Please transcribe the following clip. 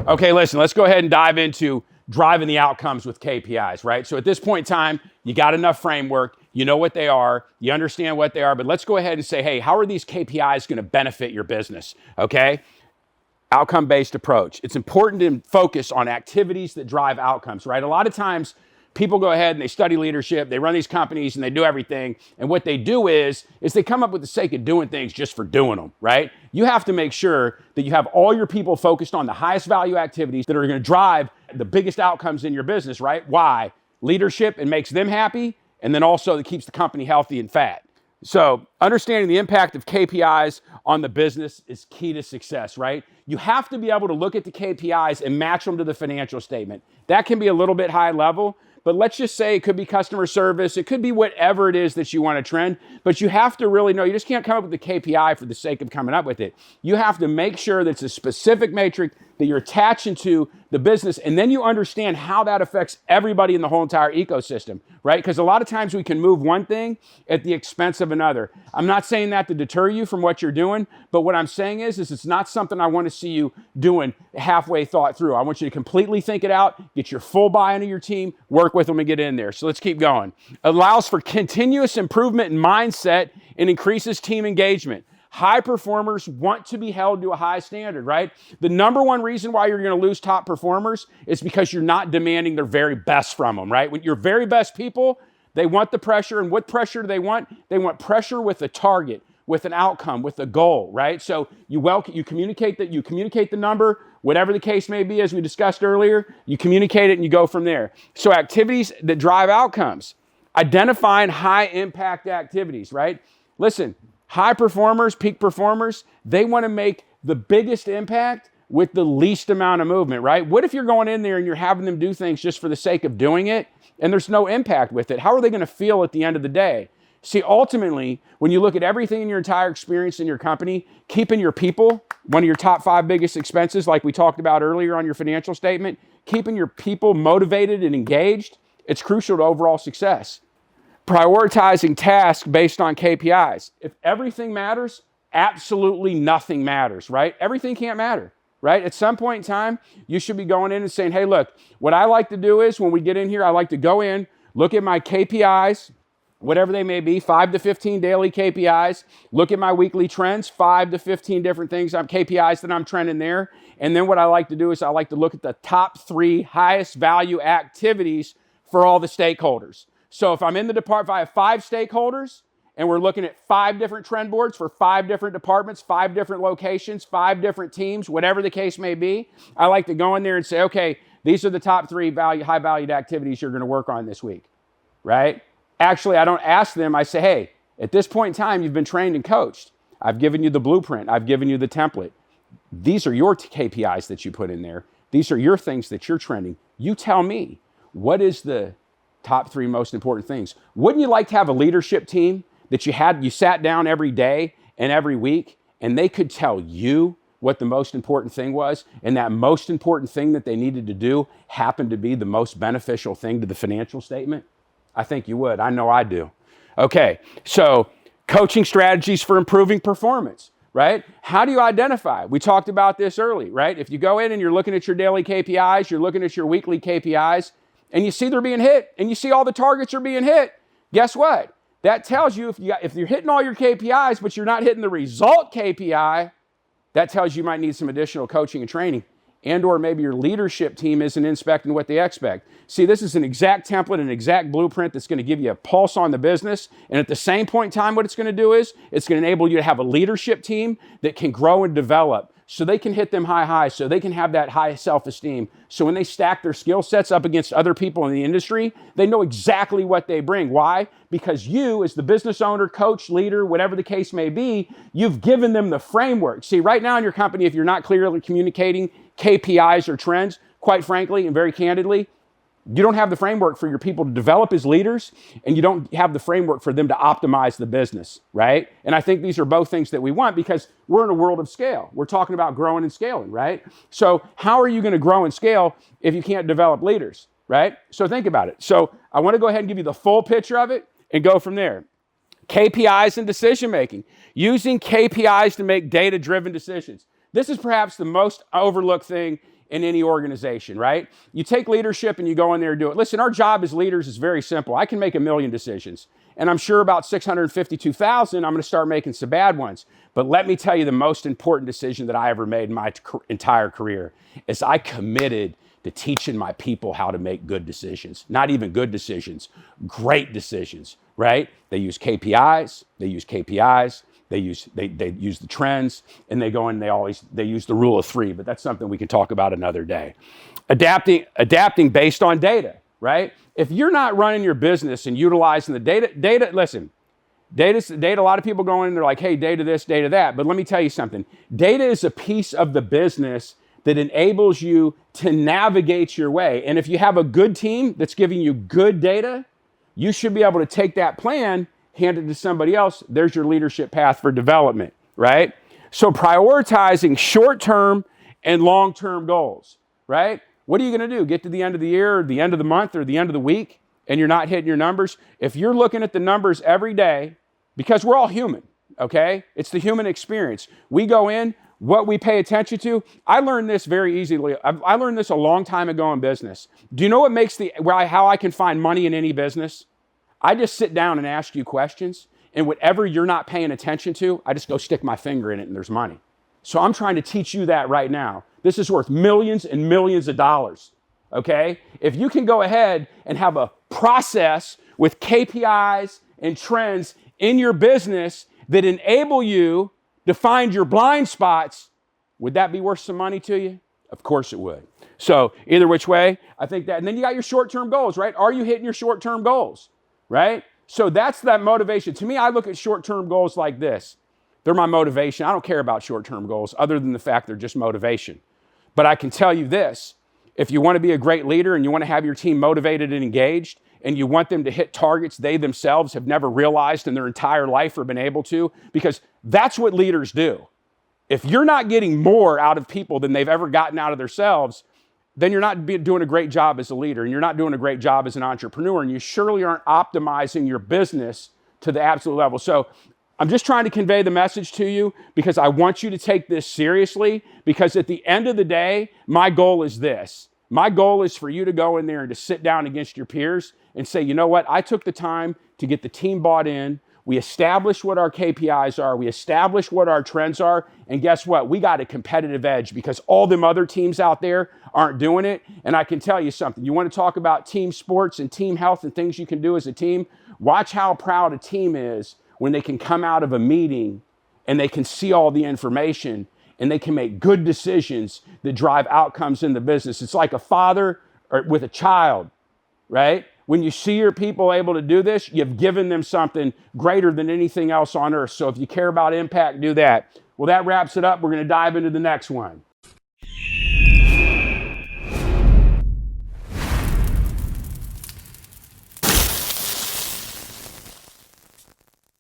Okay, listen, let's go ahead and dive into driving the outcomes with KPIs, right? So at this point in time, you got enough framework, you know what they are, you understand what they are, but let's go ahead and say, hey, how are these KPIs going to benefit your business, okay? Outcome-based approach. It's important to focus on activities that drive outcomes, right? A lot of times, people go ahead and they study leadership, they run these companies and they do everything. And what they do is they come up with the sake of doing things just for doing them, right? You have to make sure that you have all your people focused on the highest value activities that are going to drive the biggest outcomes in your business, right? Why? Leadership, it makes them happy. And then also it keeps the company healthy and fat. So understanding the impact of KPIs on the business is key to success, right? You have to be able to look at the KPIs and match them to the financial statement. That can be a little bit high level, but let's just say it could be customer service. It could be whatever it is that you want to trend, but you have to really know, you just can't come up with the KPI for the sake of coming up with it. You have to make sure that it's a specific metric that you're attaching to the business, and then you understand how that affects everybody in the whole entire ecosystem, right? Because a lot of times we can move one thing at the expense of another. I'm not saying that to deter you from what you're doing, but what I'm saying is it's not something I want to see you doing halfway thought through. I want you to completely think it out, get your full buy-in of your team, work with them and get in there. So let's keep going. Allows for continuous improvement in mindset and increases team engagement. High performers want to be held to a high standard, right? The number one reason why you're going to lose top performers is because you're not demanding their very best from them, right? When your very best people, they want the pressure. And what pressure do they want? They want pressure with a target, with an outcome, with a goal, right? So you communicate the number, whatever the case may be, as we discussed earlier, you communicate it and you go from there. So activities that drive outcomes, identifying high impact activities, right? Listen, high performers, peak performers, they want to make the biggest impact with the least amount of movement, right? What if you're going in there and you're having them do things just for the sake of doing it and there's no impact with it? How are they going to feel at the end of the day? See, ultimately, when you look at everything in your entire experience in your company, keeping your people, one of your top 5 biggest expenses, like we talked about earlier on your financial statement, keeping your people motivated and engaged, it's crucial to overall success. Prioritizing tasks based on KPIs. If everything matters, absolutely nothing matters, right? Everything can't matter, right? At some point in time, you should be going in and saying, hey, look, what I like to do is when we get in here, I like to go in, look at my KPIs, whatever they may be, 5 to 15 daily KPIs, look at my weekly trends, 5 to 15 different things, KPIs that I'm trending there. And then what I like to do is I like to look at the top 3 highest value activities for all the stakeholders. So if I'm in the department, if I have 5 stakeholders and we're looking at 5 different trend boards for 5 different departments, 5 different locations, 5 different teams, whatever the case may be, I like to go in there and say, okay, these are the top 3 high valued activities you're going to work on this week, right? Actually, I don't ask them. I say, hey, at this point in time, you've been trained and coached. I've given you the blueprint. I've given you the template. These are your KPIs that you put in there. These are your things that you're trending. You tell me, what is the top 3 most important things? Wouldn't you like to have a leadership team that you sat down every day and every week and they could tell you what the most important thing was, and that most important thing that they needed to do happened to be the most beneficial thing to the financial statement? I think you would. I know I do. Okay, so coaching strategies for improving performance, right? How do you identify? We talked about this early, right? If you go in and you're looking at your daily KPIs, you're looking at your weekly KPIs, and you see they're being hit, and you see all the targets are being hit, guess what? That tells you if you're hitting all your KPIs, but you're not hitting the result KPI, that tells you might need some additional coaching and training, and or maybe your leadership team isn't inspecting what they expect. See, this is an exact template, an exact blueprint that's going to give you a pulse on the business, and at the same point in time, what it's going to do is it's going to enable you to have a leadership team that can grow and develop, so they can hit them high highs, so they can have that high self-esteem. So when they stack their skill sets up against other people in the industry, they know exactly what they bring. Why? Because you, as the business owner, coach, leader, whatever the case may be, you've given them the framework. See, right now in your company, if you're not clearly communicating KPIs or trends, quite frankly and very candidly, you don't have the framework for your people to develop as leaders, and you don't have the framework for them to optimize the business, right? And I think these are both things that we want because we're in a world of scale. We're talking about growing and scaling, right? So how are you going to grow and scale if you can't develop leaders, right? So think about it. So I want to go ahead and give you the full picture of it and go from there. KPIs and decision making. Using KPIs to make data-driven decisions. This is perhaps the most overlooked thing in any organization, right? You take leadership and you go in there and do it. Listen, our job as leaders is very simple. I can make 1,000,000 decisions, and I'm sure about 652,000, I'm going to start making some bad ones. But let me tell you, the most important decision that I ever made in my entire career is I committed to teaching my people how to make good decisions. Not even good decisions, great decisions, right? They use KPIs, they use the trends, and they go and they use the rule of 3, but that's something we can talk about another day. Adapting based on data, right? If you're not running your business and utilizing the data, listen, data, a lot of people go in and they're like, hey, data this, data that. But let me tell you something. Data is a piece of the business that enables you to navigate your way. And if you have a good team that's giving you good data, you should be able to take that plan, hand it to somebody else. There's your leadership path for development, right? So prioritizing short-term and long-term goals, right? What are you going to do? Get to the end of the year or the end of the month or the end of the week and you're not hitting your numbers? If you're looking at the numbers every day, because we're all human, okay? It's the human experience. We go in, what we pay attention to. I learned this very easily. I learned this a long time ago in business. Do you know what makes how I can find money in any business? I just sit down and ask you questions, and whatever you're not paying attention to, I just go stick my finger in it and there's money. So I'm trying to teach you that right now. This is worth millions and millions of dollars, okay? If you can go ahead and have a process with KPIs and trends in your business that enable you to find your blind spots, would that be worth some money to you? Of course it would. So either which way, I think that, and then you got your short-term goals, right? Are you hitting your short-term goals, right? So that's that motivation. To me, I look at short-term goals like this. They're my motivation. I don't care about short-term goals other than the fact they're just motivation. But I can tell you this, if you want to be a great leader and you want to have your team motivated and engaged, and you want them to hit targets they themselves have never realized in their entire life or been able to, because that's what leaders do. If you're not getting more out of people than they've ever gotten out of themselves, then you're not doing a great job as a leader, and you're not doing a great job as an entrepreneur, and you surely aren't optimizing your business to the absolute level. So I'm just trying to convey the message to you because I want you to take this seriously, because at the end of the day, my goal is this. My goal is for you to go in there and to sit down against your peers and say, you know what? I took the time to get the team bought in. We established what our KPIs are. We established what our trends are. And guess what? We got a competitive edge because all them other teams out there aren't doing it. And I can tell you something. You want to talk about team sports and team health and things you can do as a team? Watch how proud a team is when they can come out of a meeting and they can see all the information and they can make good decisions that drive outcomes in the business. It's like a father with a child, right? When you see your people able to do this, you've given them something greater than anything else on earth. So if you care about impact, do that. Well, that wraps it up. We're going to dive into the next one.